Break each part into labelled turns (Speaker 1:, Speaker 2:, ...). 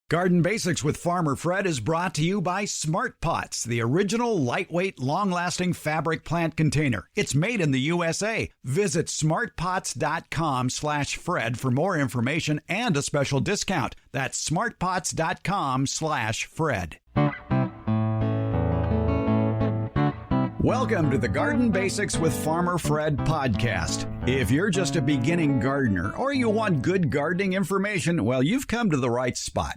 Speaker 1: Garden Basics with Farmer Fred is brought to you by Smart Pots, the original lightweight, long-lasting fabric plant container. It's made in the USA. Visit smartpots.com/Fred for more information and a special discount. That's smartpots.com/Fred. Welcome to the Garden Basics with Farmer Fred podcast. If you're just a beginning gardener or you want good gardening information, well, you've come to the right spot.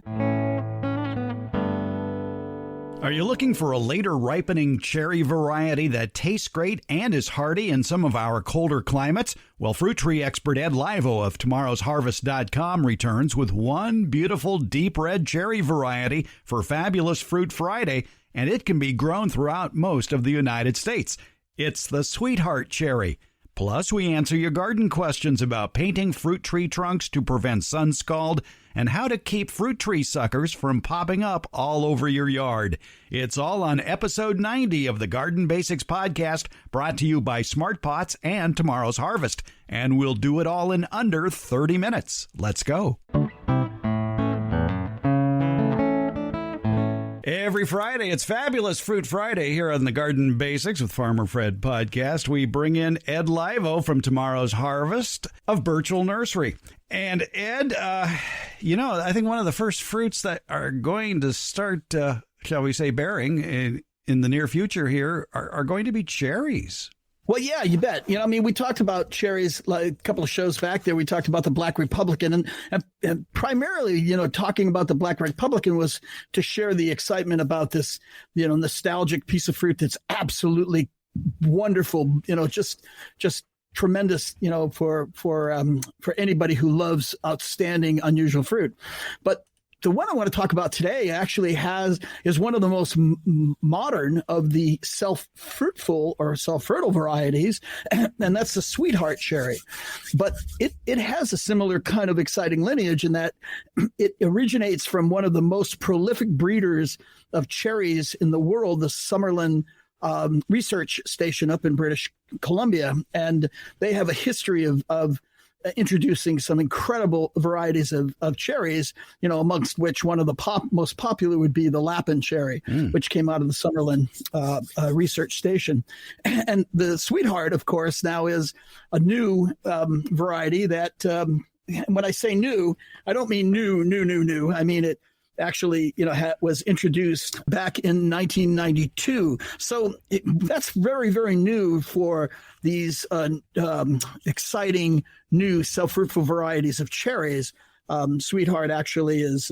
Speaker 1: Are you looking for a later ripening cherry variety that tastes great and is hardy in some of our colder climates? Well, fruit tree expert Ed Livo of tomorrowsharvest.com returns with one beautiful deep red cherry variety for Fabulous Fruit Friday, and it can be grown throughout most of the United States. It's the Sweetheart Cherry. Plus, we answer your garden questions about painting fruit tree trunks to prevent sun scald and how to keep fruit tree suckers from popping up all over your yard. It's all on episode 90 of the Garden Basics podcast, brought to you by Smart Pots and Tomorrow's Harvest. And we'll do it all in under 30 minutes. Let's go. Every Friday, it's Fabulous Fruit Friday here on the Garden Basics with Farmer Fred podcast. We bring in Ed Livo from Tomorrow's Harvest of Birchall Nursery. And Ed, I think one of the first fruits that are going to start, shall we say, bearing in the near future here are going to be cherries.
Speaker 2: Well, yeah, you bet. We talked about cherries like a couple of shows back there. We talked about the Black Republican and primarily, talking about the Black Republican was to share the excitement about this, nostalgic piece of fruit that's absolutely wonderful, just tremendous, for anybody who loves outstanding, unusual fruit. But the one I want to talk about today actually is one of the most modern of the self-fruitful or self-fertile varieties, and that's the Sweetheart cherry. But it has a similar kind of exciting lineage in that it originates from one of the most prolific breeders of cherries in the world, the Summerlin Research Station up in British Columbia, and they have a history of introducing some incredible varieties of cherries, amongst which one of the most popular would be the Lapin cherry, which came out of the Summerlin Research Station. And the Sweetheart, of course, now is a new variety that, when I say new, I don't mean new. I mean it actually, was introduced back in 1992. So that's very, very new for these exciting new self-fruitful varieties of cherries. Sweetheart actually is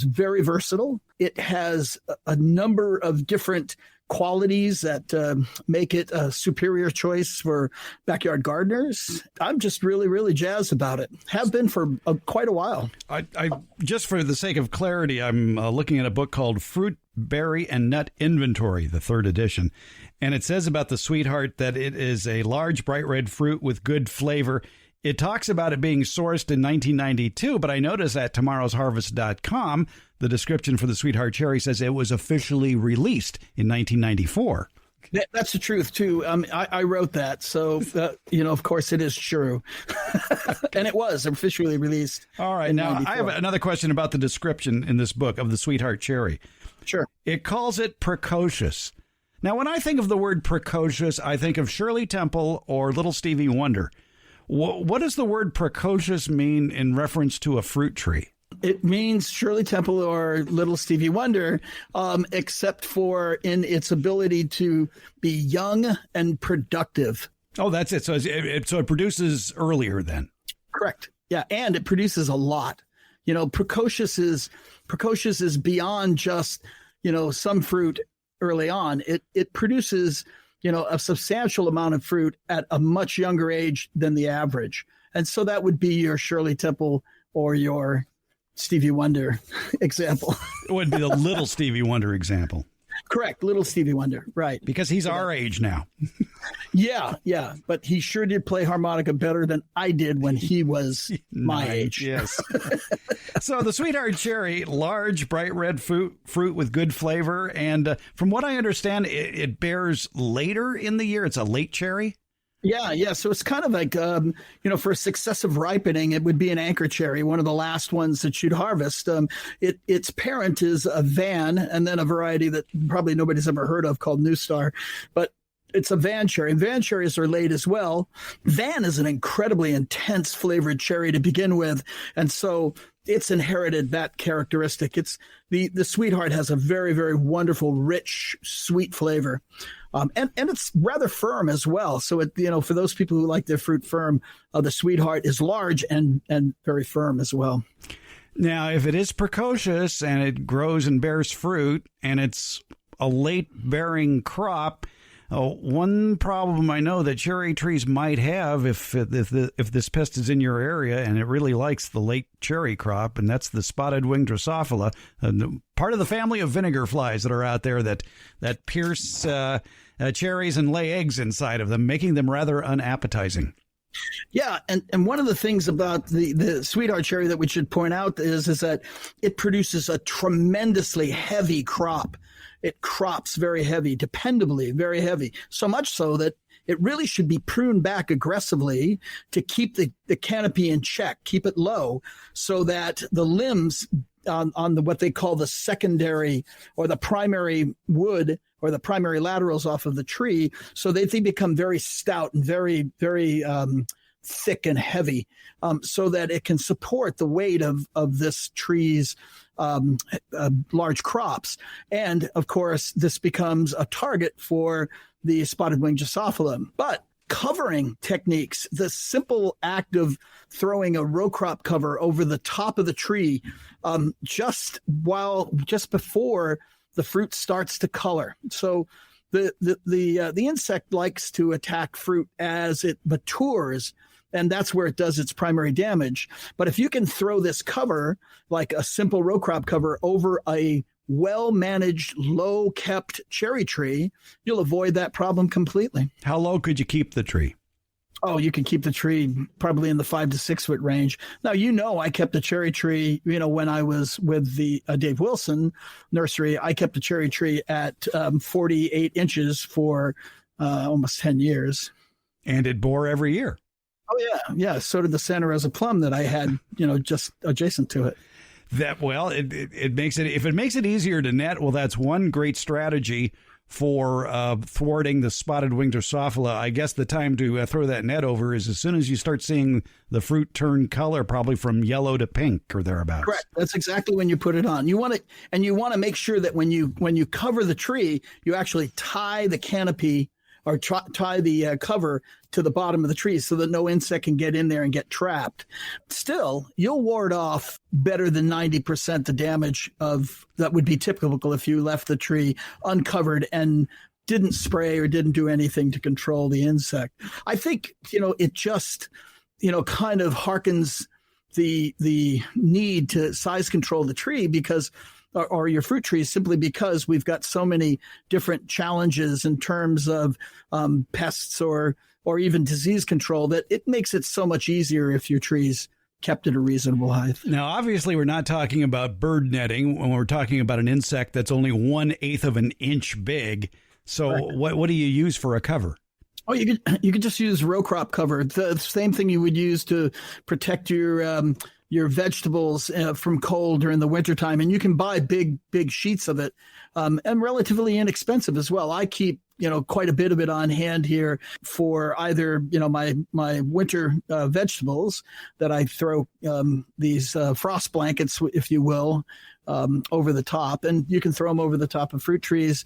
Speaker 2: very versatile. It has a number of different qualities that make it a superior choice for backyard gardeners. I'm just really, really jazzed about it. Have been for quite a while.
Speaker 1: I just for the sake of clarity, I'm looking at a book called Fruit, Berry, and Nut Inventory, the 3rd edition. And it says about the Sweetheart that it is a large, bright red fruit with good flavor. It talks about it being sourced in 1992, but I notice at tomorrowsharvest.com, the description for the Sweetheart cherry says it was officially released in 1994.
Speaker 2: That's the truth, too. I wrote that. So, of course, it is true. And it was officially released.
Speaker 1: All right. Now, 94. I have another question about the description in this book of the Sweetheart cherry.
Speaker 2: Sure.
Speaker 1: It calls it precocious. Now, when I think of the word precocious, I think of Shirley Temple or Little Stevie Wonder. What does the word precocious mean in reference to a fruit tree?
Speaker 2: It means Shirley Temple or Little Stevie Wonder, except for in its ability to be young and productive.
Speaker 1: Oh, that's it. So it produces earlier then.
Speaker 2: Correct. Yeah, and it produces a lot. Precocious is beyond just, some fruit early on. It produces a substantial amount of fruit at a much younger age than the average. And so that would be your Shirley Temple or your Stevie Wonder example.
Speaker 1: It would be the Little Stevie Wonder example.
Speaker 2: Correct. Little Stevie Wonder. Right.
Speaker 1: Because he's our age now.
Speaker 2: Yeah. But he sure did play harmonica better than I did when he was my age.
Speaker 1: Yes. So the Sweetheart cherry, large, bright red fruit with good flavor. And from what I understand, it bears later in the year. It's a late cherry.
Speaker 2: Yeah. So it's kind of like, for successive ripening, it would be an anchor cherry, one of the last ones that you'd harvest. Its parent is a Van, and then a variety that probably nobody's ever heard of called New Star. But it's a Van cherry. Van cherries are late as well. Van is an incredibly intense flavored cherry to begin with. And so it's inherited that characteristic. It's the Sweetheart has a very, very wonderful, rich, sweet flavor. And it's rather firm as well. So for those people who like their fruit firm, the Sweetheart is large and very firm as well.
Speaker 1: Now, if it is precocious and it grows and bears fruit and it's a late bearing crop, one problem I know that cherry trees might have if this pest is in your area and it really likes the late cherry crop, and that's the spotted winged Drosophila, part of the family of vinegar flies that are out there that pierce cherries and lay eggs inside of them, making them rather unappetizing.
Speaker 2: Yeah, and one of the things about the Sweetheart cherry that we should point out is that it produces a tremendously heavy crop. It crops very heavy, dependably very heavy, so much so that it really should be pruned back aggressively to keep the canopy in check, keep it low, so that the limbs on what they call the secondary or the primary wood or the primary laterals off of the tree, so that they become very stout and very, very thick and heavy, so that it can support the weight of this tree's large crops. And of course, this becomes a target for the spotted winged Drosophila. But covering techniques, the simple act of throwing a row crop cover over the top of the tree just before the fruit starts to color. So the insect likes to attack fruit as it matures, and that's where it does its primary damage. But if you can throw this cover, like a simple row crop cover, over a well-managed, low-kept cherry tree, you'll avoid that problem completely.
Speaker 1: How low could you keep the tree?
Speaker 2: Oh, you can keep the tree probably in the 5 to 6 foot range. Now, I kept a cherry tree, when I was with the Dave Wilson nursery, I kept a cherry tree at 48 inches for almost 10 years.
Speaker 1: And it bore every year.
Speaker 2: Oh, yeah. So did the Santa Rosa plum that I had, just adjacent to it.
Speaker 1: It makes it, if it makes it easier to net, well, that's one great strategy for thwarting the spotted winged Drosophila. I guess the time to throw that net over is as soon as you start seeing the fruit turn color, probably from yellow to pink or thereabouts.
Speaker 2: Correct. That's exactly when you put it on. You want to make sure that when you cover the tree, you actually tie the canopy or tie the cover to the bottom of the tree so that no insect can get in there and get trapped. Still, you'll ward off better than 90% the damage that would be typical if you left the tree uncovered and didn't spray or didn't do anything to control the insect. I think, it just, kind of harkens the need to size control the tree because or your fruit trees, simply because we've got so many different challenges in terms of pests or even disease control that it makes it so much easier if your trees kept at a reasonable height.
Speaker 1: Now, obviously, we're not talking about bird netting when we're talking about an insect that's only 1/8 of an inch big. So right. What do you use for a cover?
Speaker 2: Oh, you could just use row crop cover. The same thing you would use to protect your vegetables from cold during the wintertime. And you can buy big sheets of it and relatively inexpensive as well. I keep, quite a bit of it on hand here for either, my winter vegetables that I throw these frost blankets, if you will, over the top. And you can throw them over the top of fruit trees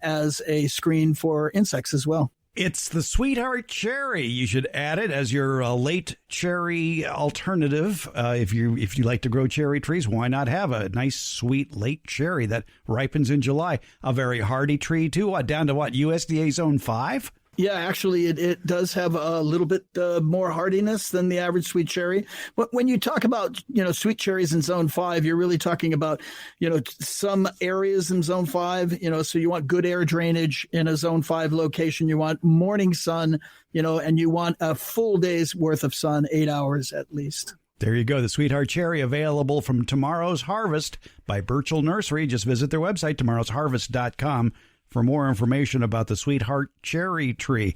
Speaker 2: as a screen for insects as well.
Speaker 1: It's the Sweetheart cherry. You should add it as your late cherry alternative. If you like to grow cherry trees, why not have a nice, sweet late cherry that ripens in July? A very hardy tree, too. Down to what, USDA Zone 5?
Speaker 2: Yeah, actually, it does have a little bit more hardiness than the average sweet cherry. But when you talk about, sweet cherries in Zone 5, you're really talking about, some areas in Zone 5, so you want good air drainage in a Zone 5 location. You want morning sun, and you want a full day's worth of sun, 8 hours at least.
Speaker 1: There you go. The Sweetheart cherry, available from Tomorrow's Harvest by Burchell Nursery. Just visit their website, tomorrowsharvest.com. for more information about the Sweetheart cherry tree.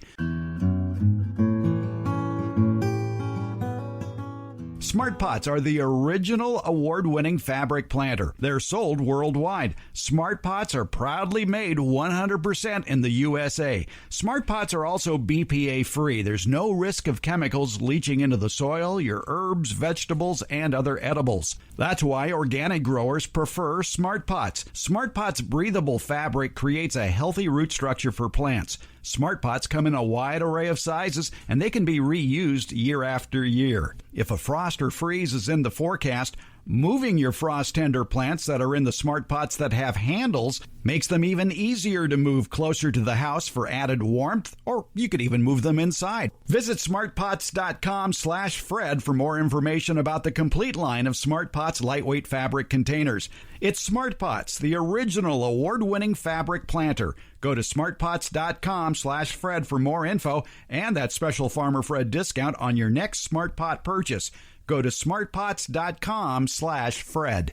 Speaker 1: Smart Pots are the original award-winning fabric planter. They're sold worldwide. Smart Pots are proudly made 100% in the USA. Smart Pots are also BPA-free. There's no risk of chemicals leaching into the soil, your herbs, vegetables, and other edibles. That's why organic growers prefer Smart Pots. Smart Pots' breathable fabric creates a healthy root structure for plants. Smart Pots come in a wide array of sizes, and they can be reused year after year. If a frost or freeze is in the forecast, moving your frost tender plants that are in the Smart Pots that have handles makes them even easier to move closer to the house for added warmth, or you could even move them inside. Visit smartpots.com/Fred for more information about the complete line of Smart Pots lightweight fabric containers. It's Smart Pots, the original award-winning fabric planter. Go to smartpots.com/Fred for more info and that special Farmer Fred discount on your next Smart Pot purchase. Go to smartpots.com/Fred.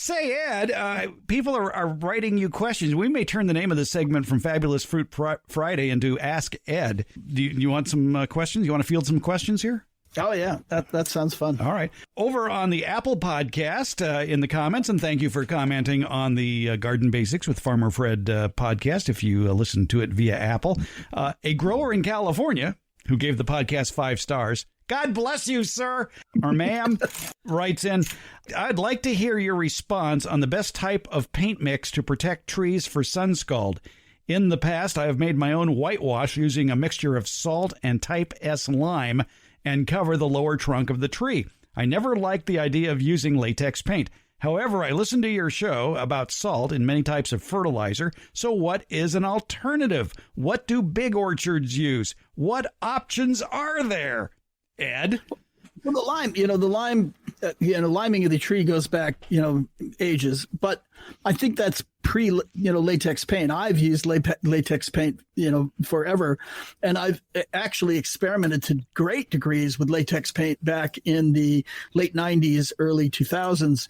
Speaker 1: Say, Ed, people are writing you questions. We may turn the name of this segment from Fabulous Fruit Friday into Ask Ed. Do you want some questions? You want to field some questions here?
Speaker 2: Oh, yeah. That sounds fun.
Speaker 1: All right. Over on the Apple podcast in the comments, and thank you for commenting on the Garden Basics with Farmer Fred podcast if you listen to it via Apple. A grower in California who gave the podcast 5 stars. God bless you, sir, or ma'am, writes in, I'd like to hear your response on the best type of paint mix to protect trees for sun scald. In the past, I have made my own whitewash using a mixture of salt and type S lime and cover the lower trunk of the tree. I never liked the idea of using latex paint. However, I listened to your show about salt and many types of fertilizer. So what is an alternative? What do big orchards use? What options are there? Ed?
Speaker 2: Well, the lime, liming of the tree goes back, ages, but I think that's latex paint. I've used latex paint, forever. And I've actually experimented to great degrees with latex paint back in the late 90s, early 2000s.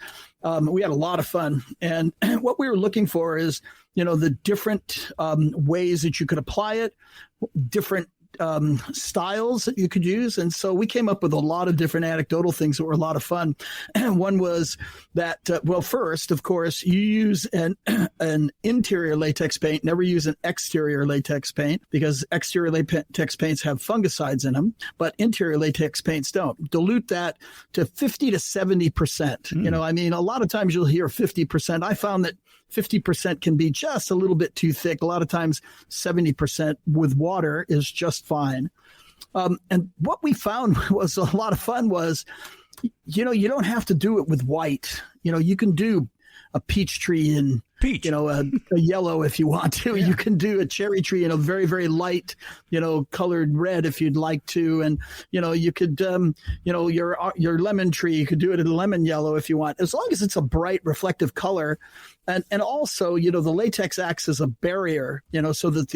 Speaker 2: We had a lot of fun. And what we were looking for is, the different ways that you could apply it, different styles that you could use. And so we came up with a lot of different anecdotal things that were a lot of fun. And one was that, first, of course, you use an interior latex paint, never use an exterior latex paint, because exterior latex paints have fungicides in them, but interior latex paints don't. Dilute that to 50 to 70%. A lot of times you'll hear 50%. I found that 50% can be just a little bit too thick. A lot of times 70% with water is just fine. And what we found was a lot of fun was, you don't have to do it with white. You can do a peach tree in peach, a yellow if you want to. Yeah. You can do a cherry tree in a very, very light, colored red if you'd like to. And, you could, your lemon tree, you could do it in lemon yellow if you want, as long as it's a bright reflective color. And also, the latex acts as a barrier, so that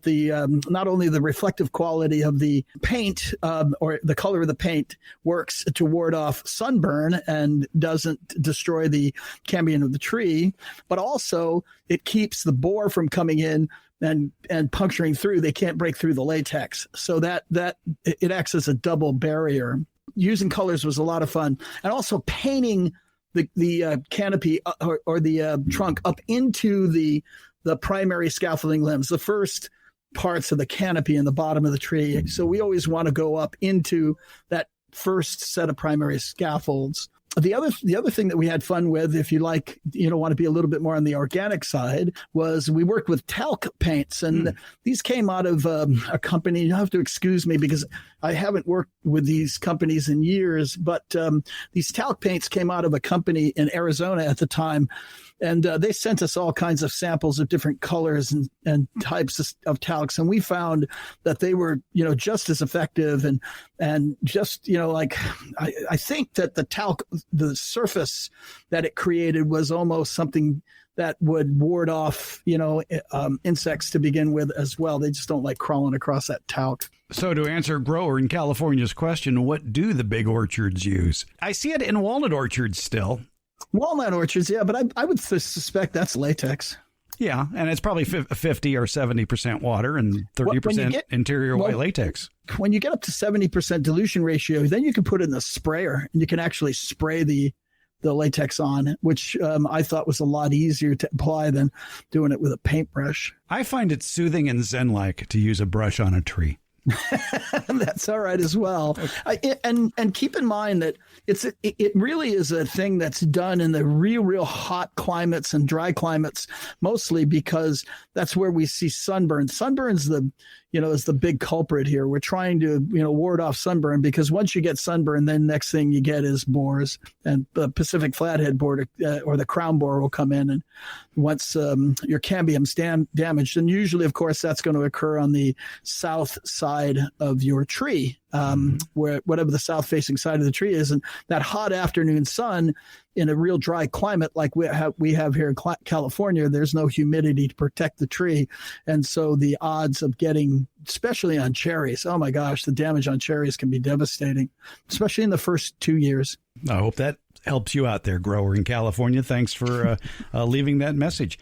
Speaker 2: the not only the reflective quality of the paint or the color of the paint works to ward off sunburn and doesn't destroy the cambium of the tree, but also it keeps the boar from coming in and puncturing through. They can't break through the latex. So that it acts as a double barrier. Using colors was a lot of fun. And also painting the canopy or the trunk up into the primary scaffolding limbs, the first parts of the canopy in the bottom of the tree. So we always want to go up into that first set of primary scaffolds. The other thing that we had fun with, if you want to be a little bit more on the organic side, was we worked with talc paints. And these came out of a company. You have to excuse me because I haven't worked with these companies in years, but these talc paints came out of a company in Arizona at the time. And they sent us all kinds of samples of different colors and types of talcs. And we found that they were, just as effective and just, I think that the talc, the surface that it created was almost something that would ward off, insects to begin with as well. They just don't like crawling across that talc.
Speaker 1: So to answer grower in California's question, what do the big orchards use? I see it in walnut orchards still.
Speaker 2: Walnut orchards, yeah, but I would suspect that's latex.
Speaker 1: Yeah, and it's probably 50 or 70% water and 30% interior white latex.
Speaker 2: When you get up to 70% dilution ratio, then you can put it in the sprayer and you can actually spray the latex on, which I thought was a lot easier to apply than doing it with a paintbrush.
Speaker 1: I find it soothing and zen-like to use a brush on a tree.
Speaker 2: That's all right as well. And keep in mind that it really is a thing that's done in the real hot climates and dry climates, mostly because that's where we see sunburn. Sunburn's is the big culprit here. We're trying to, ward off sunburn, because once you get sunburn, then next thing you get is borers, and the Pacific flathead borer or the crown borer will come in. And once your cambium's damaged, and usually, of course, that's going to occur on the south side of your tree, where whatever the south facing side of the tree is. And that hot afternoon sun in a real dry climate like we have here in California, there's no humidity to protect the tree. And so the odds of getting, especially on cherries, oh my gosh, the damage on cherries can be devastating, especially in the first 2 years.
Speaker 1: I hope that helps you out there, grower in California. Thanks for leaving that message.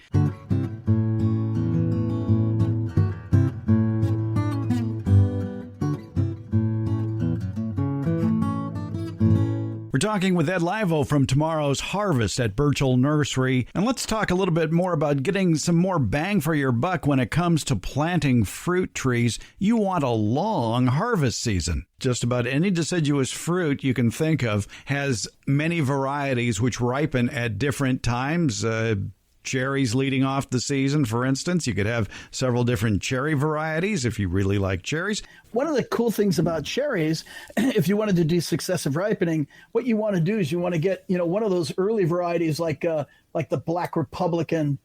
Speaker 1: We're talking with Ed Livo from Tomorrow's Harvest at Burchell Nursery. And let's talk a little bit more about getting some more bang for your buck when it comes to planting fruit trees. You want a long harvest season. Just about any deciduous fruit you can think of has many varieties which ripen at different times. Cherries leading off the season, for instance. You could have several different cherry varieties if you really like cherries.
Speaker 2: One of the cool things about cherries, if you wanted to do successive ripening, what you want to do is you want to get, one of those early varieties like the Black Republican,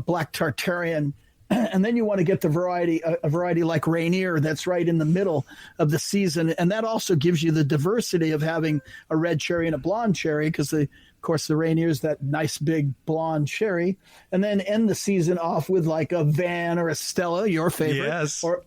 Speaker 2: Black Tartarian, and then you want to get a variety like Rainier that's right in the middle of the season. And that also gives you the diversity of having a red cherry and a blonde cherry, because of course, the Rainier is that nice big blonde cherry, and then end the season off with like a Van or a Stella, your favorite,
Speaker 1: yes,
Speaker 2: or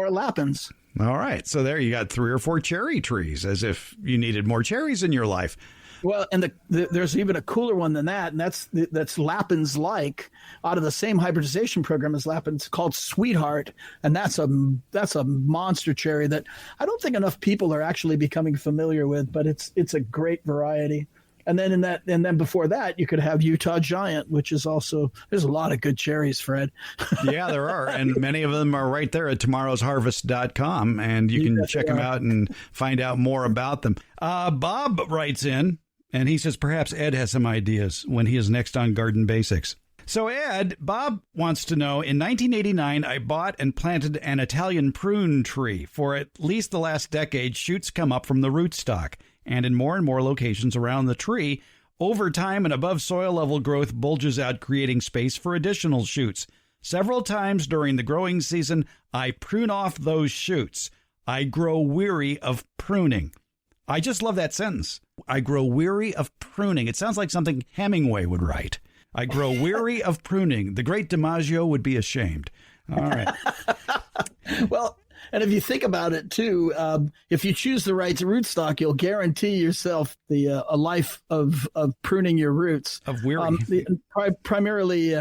Speaker 2: a Lapins.
Speaker 1: All right. So there you got 3 or 4 cherry trees, as if you needed more cherries in your life.
Speaker 2: Well, and there's even a cooler one than that, and that's Lapins-like, out of the same hybridization program as Lapins, called Sweetheart, and that's a monster cherry that I don't think enough people are actually becoming familiar with, but it's a great variety. And then before that, you could have Utah Giant, which is also, there's a lot of good cherries, Fred.
Speaker 1: Yeah, there are. And many of them are right there at tomorrowsharvest.com. And you can check them out and find out more about them. Bob writes in, and he says perhaps Ed has some ideas when he is next on Garden Basics. So, Ed, Bob wants to know, in 1989, I bought and planted an Italian prune tree. For at least the last decade, shoots come up from the rootstock. And in more locations around the tree, over time, an above soil level growth bulges out, creating space for additional shoots. Several times during the growing season, I prune off those shoots. I grow weary of pruning. I just love that sentence. I grow weary of pruning. It sounds like something Hemingway would write. I grow weary of pruning. The great DiMaggio would be ashamed. All right.
Speaker 2: Well, and if you think about it, too, if you choose the right rootstock, you'll guarantee yourself a life of pruning your roots.
Speaker 1: Of weary.
Speaker 2: Primarily,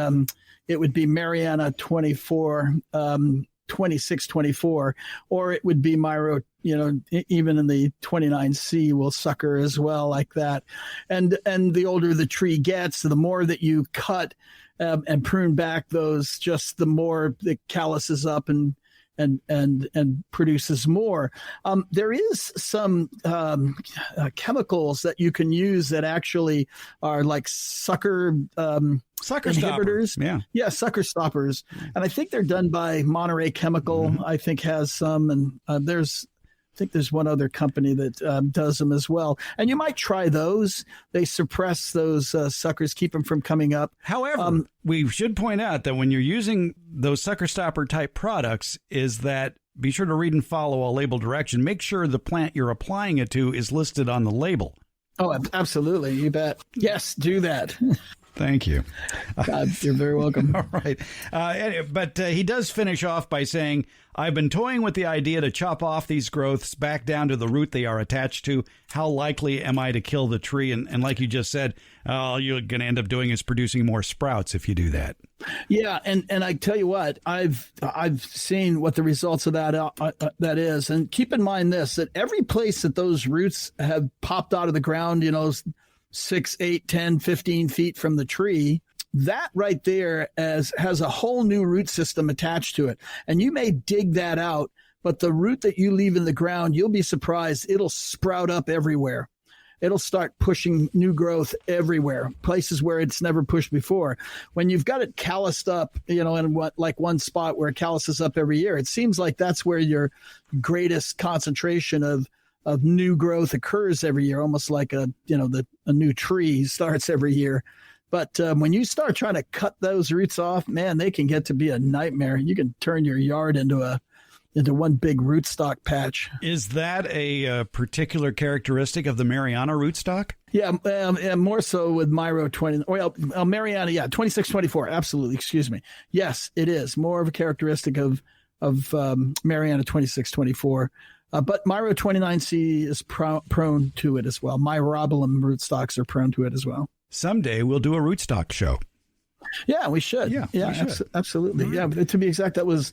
Speaker 2: it would be Mariana 24, 2624, or it would be Myro, even in the 29C will sucker as well, like that. And the older the tree gets, the more that you cut and prune back those, just the more it calluses up and produces more. There is some chemicals that you can use that actually are like sucker inhibitors.
Speaker 1: Yeah,
Speaker 2: sucker stoppers. And I think they're done by Monterey Chemical. I think has some, and I think there's one other company that does them as well. And you might try those. They suppress those suckers, keep them from coming up.
Speaker 1: However, we should point out that when you're using those sucker stopper type products, is that be sure to read and follow a label direction. Make sure the plant you're applying it to is listed on the label.
Speaker 2: Oh, absolutely. You bet. Yes, do that.
Speaker 1: Thank you.
Speaker 2: You're very welcome.
Speaker 1: All right. But he does finish off by saying, I've been toying with the idea to chop off these growths back down to the root they are attached to. How likely am I to kill the tree? And like you just said, all you're going to end up doing is producing more sprouts if you do that.
Speaker 2: Yeah, and I tell you what, I've seen what the results of that is. And keep in mind this, that every place that those roots have popped out of the ground, 6, 8, 10, 15 feet from the tree, that right there has a whole new root system attached to it. And you may dig that out, but the root that you leave in the ground, you'll be surprised, it'll sprout up everywhere. It'll start pushing new growth everywhere, places where it's never pushed before. When you've got it calloused up, in one spot where it calluses up every year, it seems like that's where your greatest concentration of new growth occurs every year, almost like a new tree starts every year. But when you start trying to cut those roots off, man, they can get to be a nightmare. You can turn your yard into one big rootstock patch.
Speaker 1: Is that a particular characteristic of the Mariana rootstock?
Speaker 2: Yeah, more so with Miro 20. Well, Mariana, 2624. Absolutely. Excuse me. Yes, it is more of a characteristic of Mariana 2624. But Miro 29C is prone to it as well. Myrobalum rootstocks are prone to it as well.
Speaker 1: Someday we'll do a rootstock show.
Speaker 2: Yeah, we should.
Speaker 1: Yeah,
Speaker 2: absolutely.
Speaker 1: Right.
Speaker 2: Yeah, but to be exact, that was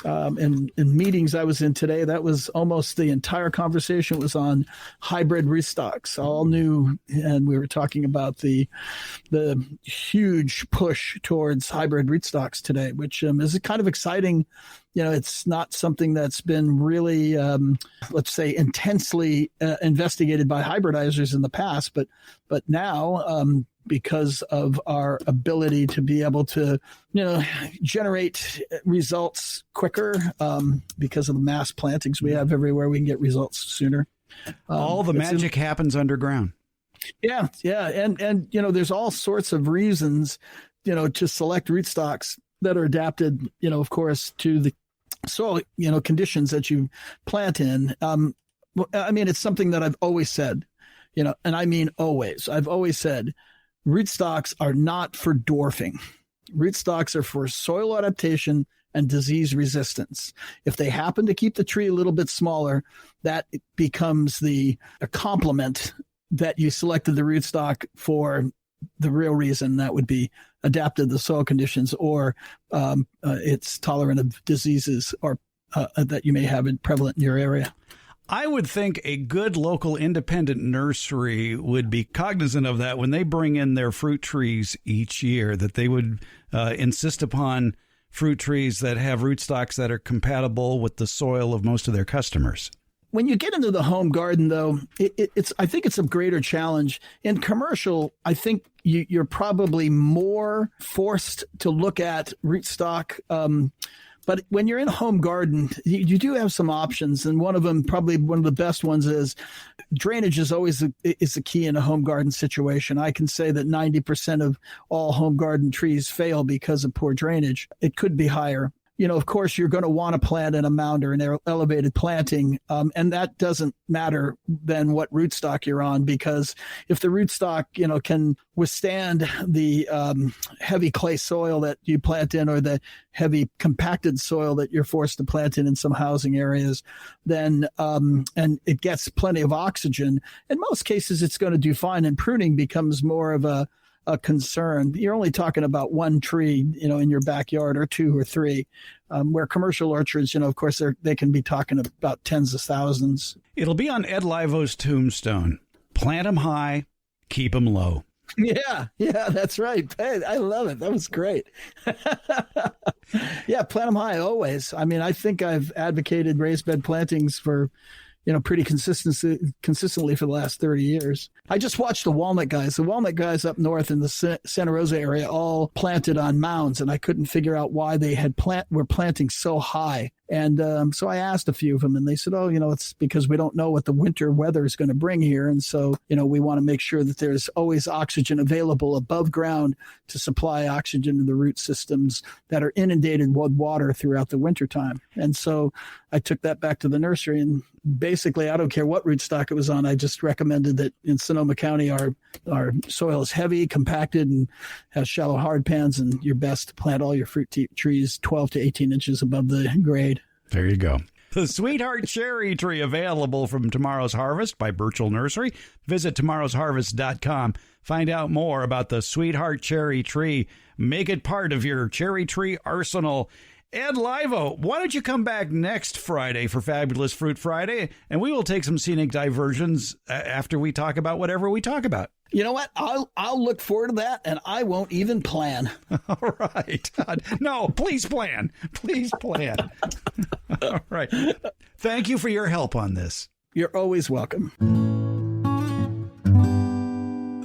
Speaker 2: in meetings I was in today. That was almost the entire conversation was on hybrid rootstocks, all new, and we were talking about the huge push towards hybrid rootstocks today, which is kind of exciting. It's not something that's been really, let's say, intensely investigated by hybridizers in the past, but now. Because of our ability to be able to, generate results quicker, because of the mass plantings we have everywhere, we can get results sooner.
Speaker 1: All the magic happens underground.
Speaker 2: Yeah. And there's all sorts of reasons, to select rootstocks that are adapted, of course, to the soil, conditions that you plant in. It's something that I've always said, and I mean always. I've always said, rootstocks are not for dwarfing. Rootstocks are for soil adaptation and disease resistance. If they happen to keep the tree a little bit smaller, that becomes a complement that you selected the rootstock for the real reason. That would be adapted to soil conditions, or it's tolerant of diseases or that you may have prevalent in your area.
Speaker 1: I would think a good local independent nursery would be cognizant of that when they bring in their fruit trees each year, that they would insist upon fruit trees that have rootstocks that are compatible with the soil of most of their customers.
Speaker 2: When you get into the home garden, though, I think it's a greater challenge. In commercial, I think you're probably more forced to look at rootstock. But when you're in a home garden, you do have some options. And one of them, probably one of the best ones, is drainage is always the key in a home garden situation. I can say that 90% of all home garden trees fail because of poor drainage. It could be higher. Of course, you're going to want to plant in a mound or an elevated planting. And that doesn't matter then what rootstock you're on, because if the rootstock, can withstand the heavy clay soil that you plant in, or the heavy compacted soil that you're forced to plant in some housing areas, then and it gets plenty of oxygen, in most cases, it's going to do fine. And pruning becomes more of a concern. You're only talking about one tree, in your backyard, or two or three, where commercial orchards, of course, they can be talking about tens of thousands.
Speaker 1: It'll be on Ed Livo's tombstone. Plant them high, keep them low.
Speaker 2: Yeah, that's right. Hey, I love it. That was great. Yeah, plant them high always. I think I've advocated raised bed plantings for pretty consistently for the last 30 years. I just watched the walnut guys. The walnut guys up north in the Santa Rosa area all planted on mounds, and I couldn't figure out why they were planting so high. And so I asked a few of them, and they said, oh, it's because we don't know what the winter weather is going to bring here. And so, we want to make sure that there's always oxygen available above ground to supply oxygen to the root systems that are inundated with water throughout the wintertime. And so I took that back to the nursery, and basically, I don't care what rootstock it was on. I just recommended that in Sonoma County, our soil is heavy, compacted, and has shallow hard pans, and you're best to plant all your fruit trees 12 to 18 inches above the grade.
Speaker 1: There you go. The Sweetheart Cherry Tree, available from Tomorrow's Harvest by Burchell Nursery. Visit tomorrowsharvest.com. Find out more about the Sweetheart Cherry Tree. Make it part of your cherry tree arsenal. Ed Livo, why don't you come back next Friday for Fabulous Fruit Friday, and we will take some scenic diversions after we talk about whatever we talk about.
Speaker 2: You know what? I'll look forward to that, and I won't even plan.
Speaker 1: All right. No, please plan. Please plan. All right. Thank you for your help on this.
Speaker 2: You're always welcome.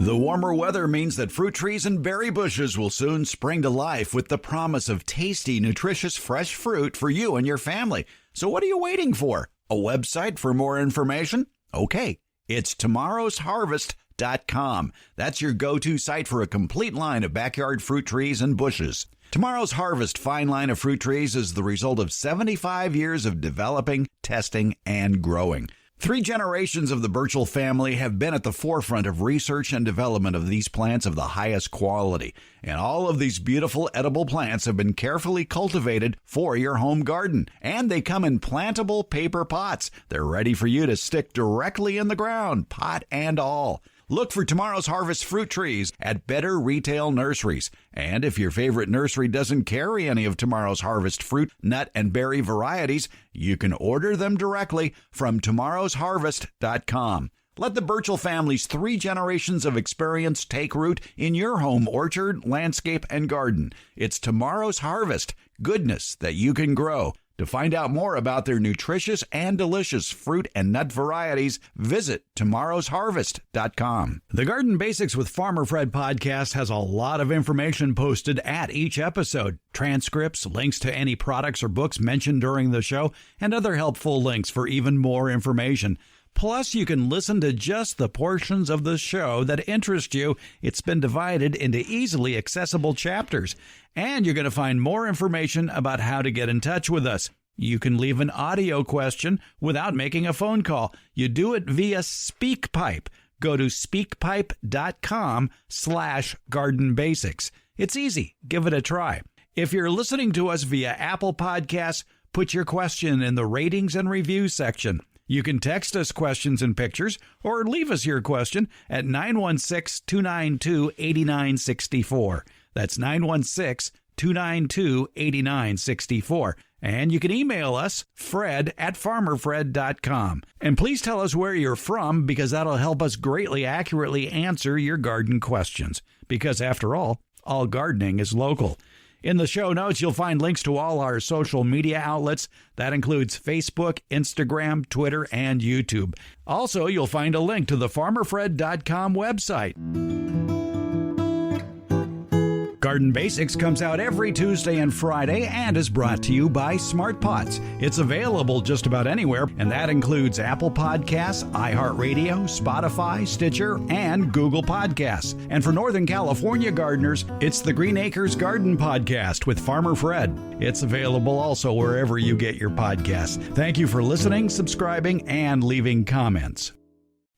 Speaker 1: The warmer weather means that fruit trees and berry bushes will soon spring to life with the promise of tasty, nutritious, fresh fruit for you and your family. So what are you waiting for? A website for more information? Okay, it's tomorrowsharvest.com. That's your go-to site for a complete line of backyard fruit trees and bushes. Tomorrow's Harvest fine line of fruit trees is the result of 75 years of developing, testing, and growing. 3 generations of the Burchell family have been at the forefront of research and development of these plants of the highest quality. And all of these beautiful edible plants have been carefully cultivated for your home garden. And they come in plantable paper pots. They're ready for you to stick directly in the ground, pot and all. Look for Tomorrow's Harvest fruit trees at better retail nurseries. And if your favorite nursery doesn't carry any of Tomorrow's Harvest fruit, nut, and berry varieties, you can order them directly from tomorrowsharvest.com. Let the Burchell family's 3 generations of experience take root in your home orchard, landscape, and garden. It's Tomorrow's Harvest, goodness that you can grow. To find out more about their nutritious and delicious fruit and nut varieties, visit tomorrowsharvest.com. The Garden Basics with Farmer Fred podcast has a lot of information posted at each episode. Transcripts, links to any products or books mentioned during the show, and other helpful links for even more information. Plus, you can listen to just the portions of the show that interest you. It's been divided into easily accessible chapters. And you're going to find more information about how to get in touch with us. You can leave an audio question without making a phone call. You do it via SpeakPipe. Go to speakpipe.com/gardenbasics. It's easy. Give it a try. If you're listening to us via Apple Podcasts, put your question in the ratings and reviews section. You can text us questions and pictures or leave us your question at 916-292-8964. That's 916-292-8964. And you can email us, fred@farmerfred.com. And please tell us where you're from, because that'll help us greatly accurately answer your garden questions. Because after all gardening is local. In the show notes, you'll find links to all our social media outlets. That includes Facebook, Instagram, Twitter, and YouTube. Also, you'll find a link to the farmerfred.com website. Garden Basics comes out every Tuesday and Friday and is brought to you by Smart Pots. It's available just about anywhere, and that includes Apple Podcasts, iHeartRadio, Spotify, Stitcher, and Google Podcasts. And for Northern California gardeners, it's the Green Acres Garden Podcast with Farmer Fred. It's available also wherever you get your podcasts. Thank you for listening, subscribing, and leaving comments.